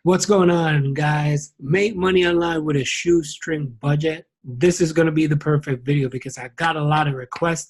What's going on, guys? Make money online with a shoestring budget. This is going to be the perfect video because I got a lot of requests.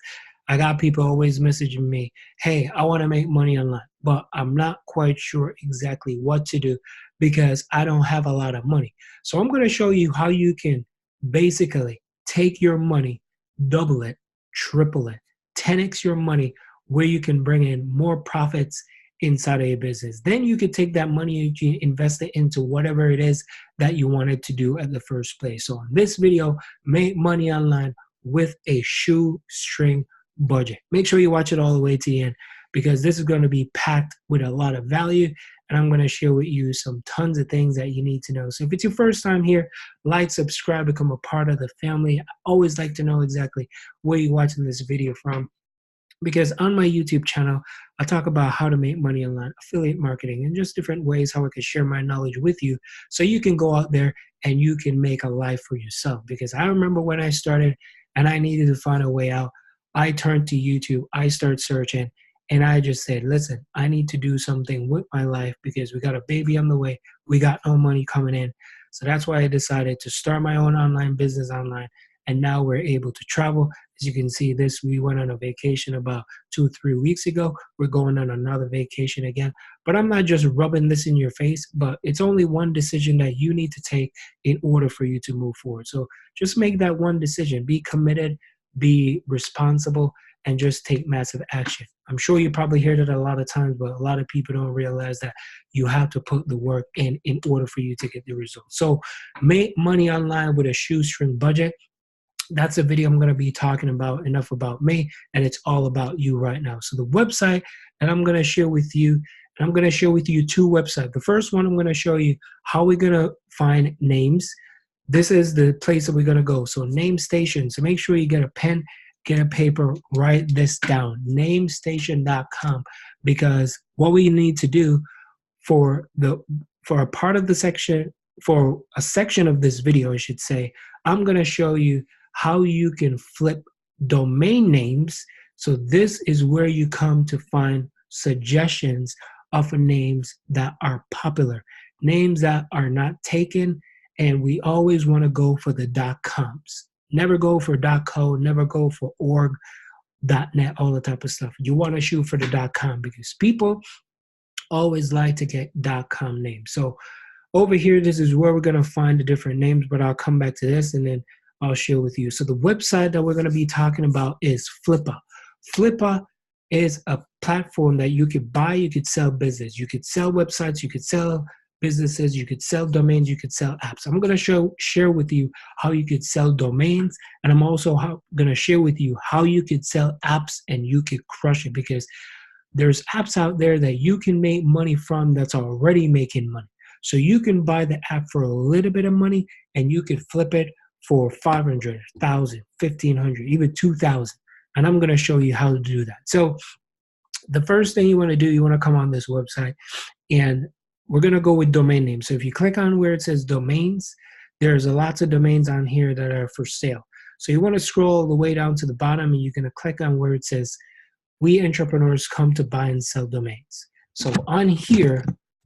I got people always messaging me, hey, I want to make money online, but I'm not quite sure exactly what to do because I don't have a lot of money. So I'm going to show you how you can basically take your money, double it, triple it, 10x your money, where you can bring in more profits inside of your business. Then you could take that money and you invest it into whatever it is that you wanted to do at the first place. So in this video, make money online with a shoestring budget. Make sure you watch it all the way to the end because this is going to be packed with a lot of value, and I'm going to share with you some tons of things that you need to know. So if it's your first time here, like, subscribe, become a part of the family. I always like to know exactly where you're watching this video from, because on my YouTube channel, I talk about how to make money online, affiliate marketing, and just different ways how I can share my knowledge with you so you can go out there and you can make a life for yourself. Because I remember when I started and I needed to find a way out, I turned to YouTube, I started searching, and I just said, listen, I need to do something with my life because we got a baby on the way, we got no money coming in. So that's why I decided to start my own online business online. And now we're able to travel. As you can see, we went on a vacation about 2-3 weeks ago. We're going on another vacation again. But I'm not just rubbing this in your face, but it's only one decision that you need to take in order for you to move forward. So just make that one decision. Be committed, be responsible, and just take massive action. I'm sure you probably heard it a lot of times, but a lot of people don't realize that you have to put the work in order for you to get the results. So make money online with a shoestring budget. That's a video I'm going to be talking about. Enough about me, and it's all about you right now. So the website that I'm going to share with you, and I'm going to share with you two websites. The first one, I'm going to show you how we're going to find names. This is the place that we're going to go. So name station. So make sure you get a pen, get a paper, write this down, namestation.com, because what we need to do for a part of the section, for a section of this video, I should say, I'm going to show you how you can flip domain names. So this is where you come to find suggestions of names that are popular, names that are not taken, and we always want to go for the .coms. Never go for .co, never go for .org, .net, all the type of stuff. You want to shoot for the .com because people always like to get .com names. So over here, this is where we're going to find the different names, but I'll come back to this and then I'll share with you. So the website that we're going to be talking about is Flippa. Flippa is a platform that you could buy, you could sell business, you could sell websites, you could sell businesses, you could sell domains, you could sell apps. I'm going to share with you how you could sell domains, and I'm also going to share with you how you could sell apps and you could crush it, because there's apps out there that you can make money from that's already making money. So you can buy the app for a little bit of money and you could flip it for 500, 1,000, 1,500, even 2,000. And I'm going to show you how to do that. So the first thing you want to do, you want to come on this website, and we're going to go with domain names. So if you click on where it says domains, there's lots of domains on here that are for sale. So you want to scroll all the way down to the bottom, and you're going to click on where it says, we entrepreneurs come to buy and sell domains. So on here,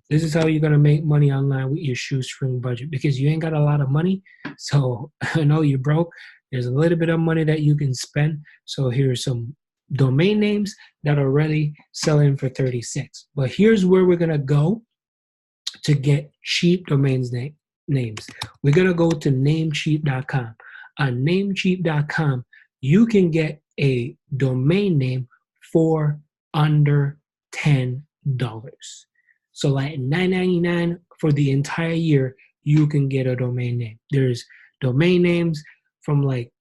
this is how you're going to make money online with your shoestring budget, because you ain't got a lot of money. So I know you're broke. There's a little bit of money that you can spend. So here's some domain names that are already selling for 36. But here's where we're going to go to get cheap domains names. We're going to go to namecheap.com. On namecheap.com, you can get a domain name for under $10. So like $9.99 for the entire year, you can get a domain name. There's domain names from like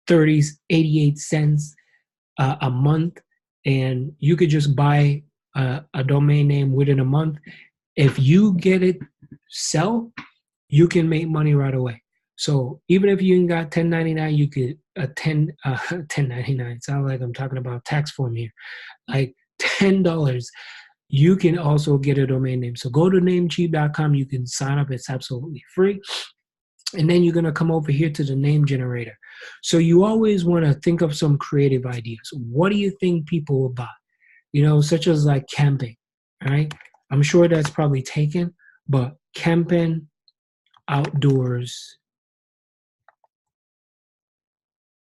88 cents a month, and you could just buy a domain name within a month. If you get it sell, you can make money right away. So even if you got $10.99, you could $10.99. It sounds like I'm talking about tax form here. Like $10. You can also get a domain name. So go to namecheap.com. You can sign up. It's absolutely free. And then you're going to come over here to the name generator. So you always want to think of some creative ideas. What do you think people will buy? You know, such as like camping, all right? I'm sure that's probably taken, but Camping Outdoors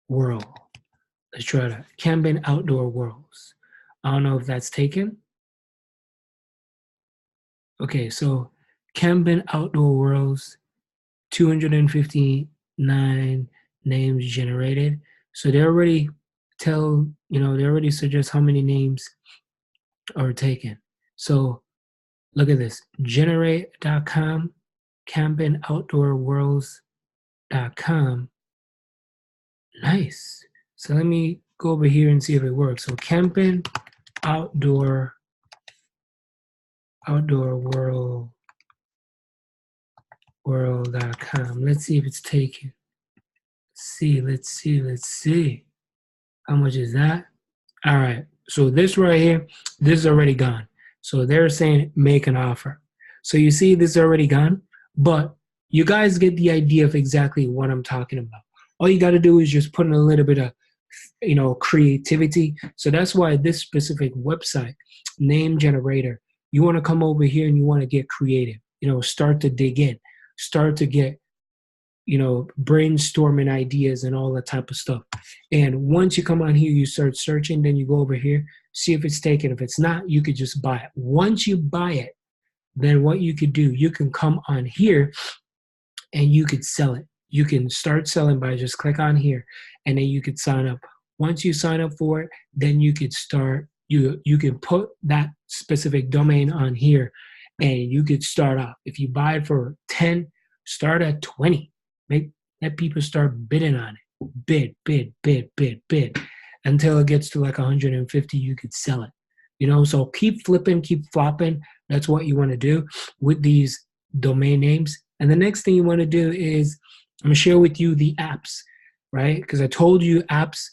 World. Let's try that. Camping Outdoor Worlds. I don't know if that's taken. Okay, so Camping Outdoor Worlds, 259 names generated. So they already they already suggest how many names are taken. So look at this, generate.com, campingoutdoorworlds.com. Nice. So let me go over here and see if it works. So camping outdoor world.com. Let's see if it's taken. Let's see. How much is that? All right. So this right here, this is already gone. So they're saying make an offer. So you see this is already gone, but you guys get the idea of exactly what I'm talking about. All you got to do is just put in a little bit of creativity. So that's why this specific website, name generator, you want to come over here and you want to get creative, start to dig in, start to get, brainstorming ideas and all that type of stuff. And once you come on here, you start searching, then you go over here, see if it's taken. If it's not, you could just buy it. Once you buy it, then what you could do, you can come on here and you could sell it. You can start selling by just click on here and then you could sign up. Once you sign up for it, then you could start, you can put that specific domain on here and you could start off. If you buy it for 10, start at 20. Let people start bidding on it. Bid until it gets to like 150, you could sell it. So keep flipping, keep flopping. That's what you want to do with these domain names. And the next thing you want to do is I'm going to share with you the apps, right? Because I told you apps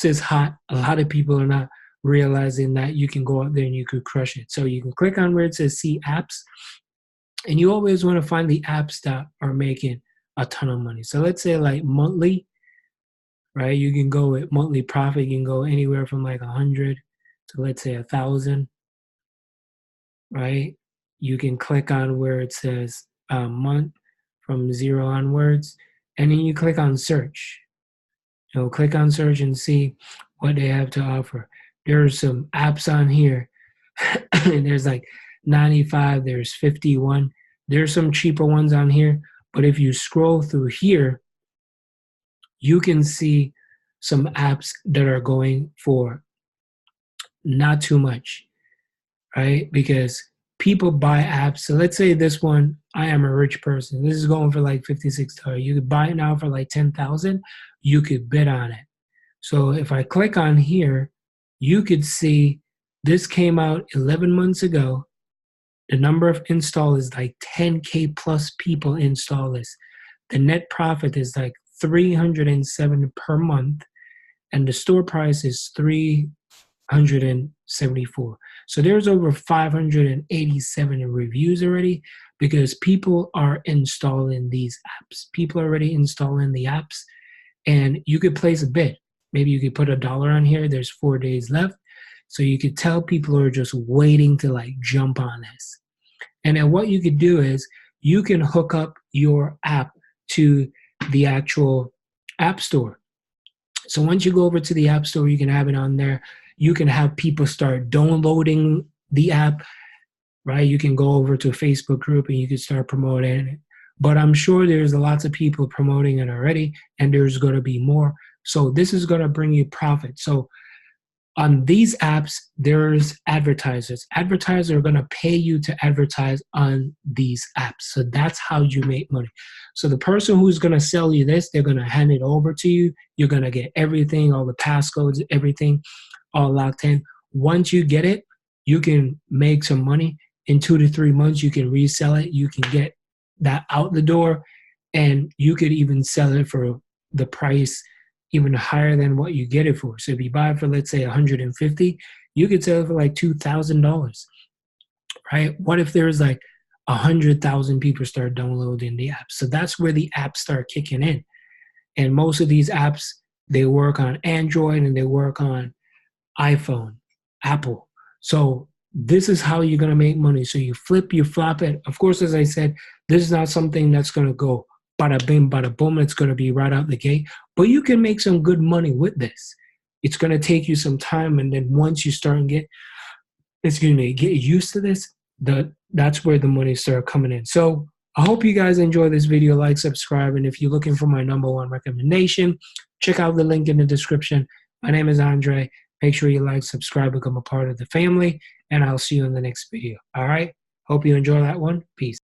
is hot. A lot of people are not realizing that you can go out there and you could crush it. So you can click on where it says see apps, and you always want to find the apps that are making a ton of money. So let's say like monthly, right? You can go with monthly profit. You can go anywhere from like 100 to let's say 1,000, right? You can click on where it says month from 0 onwards, and then you click on search. Click on search and see what they have to offer. There's some apps on here. And there's like 95, there's 51. There's some cheaper ones on here. But if you scroll through here, you can see some apps that are going for not too much, right? Because people buy apps. So let's say this one, I am a rich person. This is going for like $56. You could buy it now for like 10,000. You could bid on it. So if I click on here, you could see this came out 11 months ago. The number of install is like 10K plus people install this. The net profit is like 307 per month, and the store price is 374. So there's over 587 reviews already because people are installing these apps. People are already installing the apps, and you could place a bid. Maybe you could put $1 on here. There's 4 days left. So you could tell people are just waiting to like jump on this. And then what you could do is you can hook up your app to the actual app store. So once you go over to the app store, you can have it on there. You can have people start downloading the app, right? You can go over to a Facebook group and you can start promoting it. But I'm sure there's lots of people promoting it already, and there's going to be more. So this is going to bring you profit. So on these apps, there's advertisers. Advertisers are going to pay you to advertise on these apps. So that's how you make money. So the person who's going to sell you this, they're going to hand it over to you. You're going to get everything, all the passcodes, everything, all locked in. Once you get it, you can make some money. In 2 to 3 months, you can resell it. You can get that out the door, and you could even sell it for the price even higher than what you get it for. So if you buy it for, let's say, 150, you could sell it for like $2,000, right? What if there's like 100,000 people start downloading the app? So that's where the apps start kicking in. And most of these apps, they work on Android and they work on iPhone, Apple. So this is how you're going to make money. So you flip, you flop it. Of course, as I said, this is not something that's going to go bada bing, bada boom. It's going to be right out the gate. But you can make some good money with this. It's going to take you some time. And then once you start and get used to this, that's where the money start coming in. So I hope you guys enjoy this video. Like, subscribe. And if you're looking for my #1 recommendation, check out the link in the description. My name is Andre. Make sure you like, subscribe, become a part of the family, and I'll see you in the next video. All right? Hope you enjoy that one. Peace.